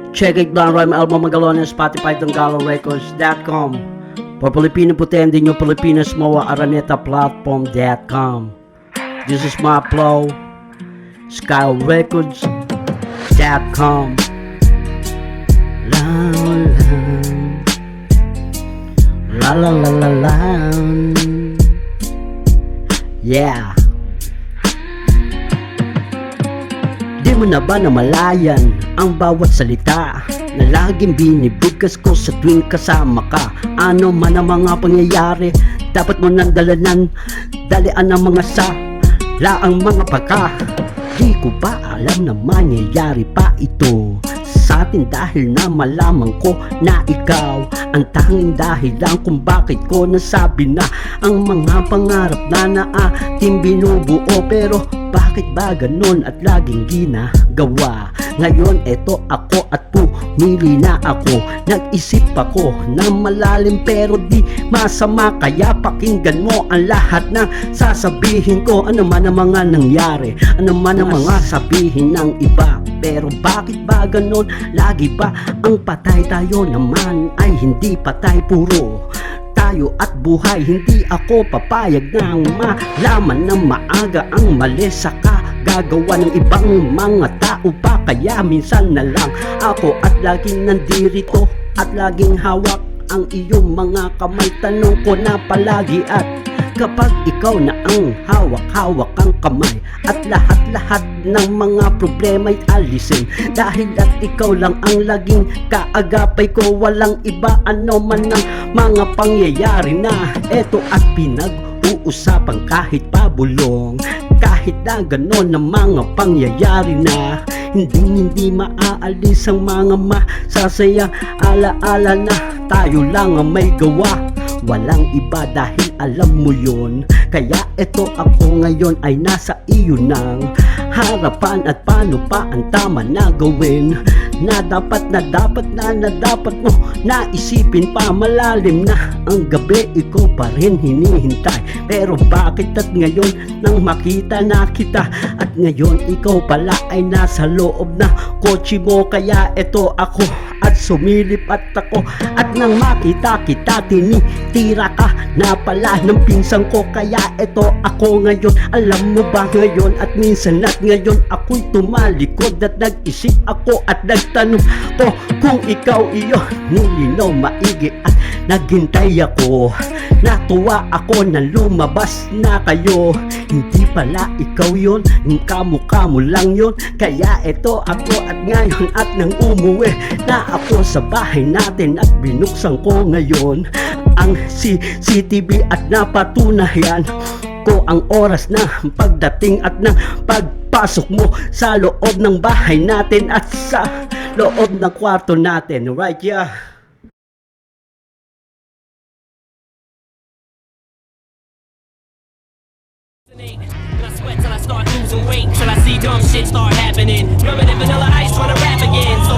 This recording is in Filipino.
Check it down right album Magalona Spotify Records.com. For Filipino putin din yung Pilipinas Moa Araneta Platform.com. This is my flow SkyRecords.com. La la la la la. Yeah. Di mo na ba namalayan ang bawat salita na laging binibigkas ko sa tuwing kasama ka? Ano man ang mga pangyayari, dapat mo nang dalanan, dalian ang mga laang mga pagka. Di ko ba alam na mangyayari pa ito sa atin dahil na malaman ko na ikaw ang tanging dahilan kung bakit ko nasabi na ang mga pangarap na ating binubuo. Pero bakit ba ganun at laging ginagawa? Ngayon eto ako at pumili na ako. Nag-isip ako na malalim pero di masama, kaya pakinggan mo ang lahat ng sasabihin ko. Ano man ang mga nangyari, ano man ang mga sabihin ng iba, pero bakit ba ganun? Lagi ba ang patay? Tayo naman ay hindi patay, puro tayo at buhay. Hindi ako papayag ng malaman ng maaga ang mali sa kagagawa ng ibang mga tao pa. Kaya minsan na lang ako at laging nandirito at laging hawak ang iyong mga kamay. Tanong ko na palagi, at kapag ikaw na ang hawak-hawak ang kamay, at lahat-lahat ng mga problema'y alisin, dahil at ikaw lang ang laging kaagapay ko. Walang iba, ano man ang mga pangyayari na eto at pinag-uusapan, kahit pabulong, kahit na ganon ang mga pangyayari na hindi maaalis ang mga masasayang alaala na tayo lang ang may gawa. Walang iba dahil alam mo yon. Kaya eto ako ngayon ay nasa iyo ng harapan, at paano pa ang tama na gawin, na dapat mo naisipin pa. Malalim na ang gabi, ikaw pa rin hinihintay. Pero bakit at ngayon nang makita na kita, at ngayon ikaw pala ay nasa loob na kotse mo? Kaya eto ako at sumilip at ako, at nang makita kita tinitira ka na pala ng pinsan ko. Kaya eto ako ngayon, alam mo ba ngayon at minsan at ngayon ako'y tumalikod at nag-isip ako at nagtanong ko kung ikaw iyon. Nilinaw maigi at naghintay ako, natuwa ako na lumabas na kayo. Hindi pala ikaw yon, kamukha mo lang yon. Kaya eto ako at ngayon at nang umuwi na ako sa bahay natin, at binuksan ko ngayon ang CCTV at napatunayan ko ang oras na pagdating at ng pagpasok mo sa loob ng bahay natin at sa loob ng kwarto natin. Right, yeah. And I sweat till I start losing weight, till I see dumb shit start happening. Rubbing in vanilla ice, trying to rap again. So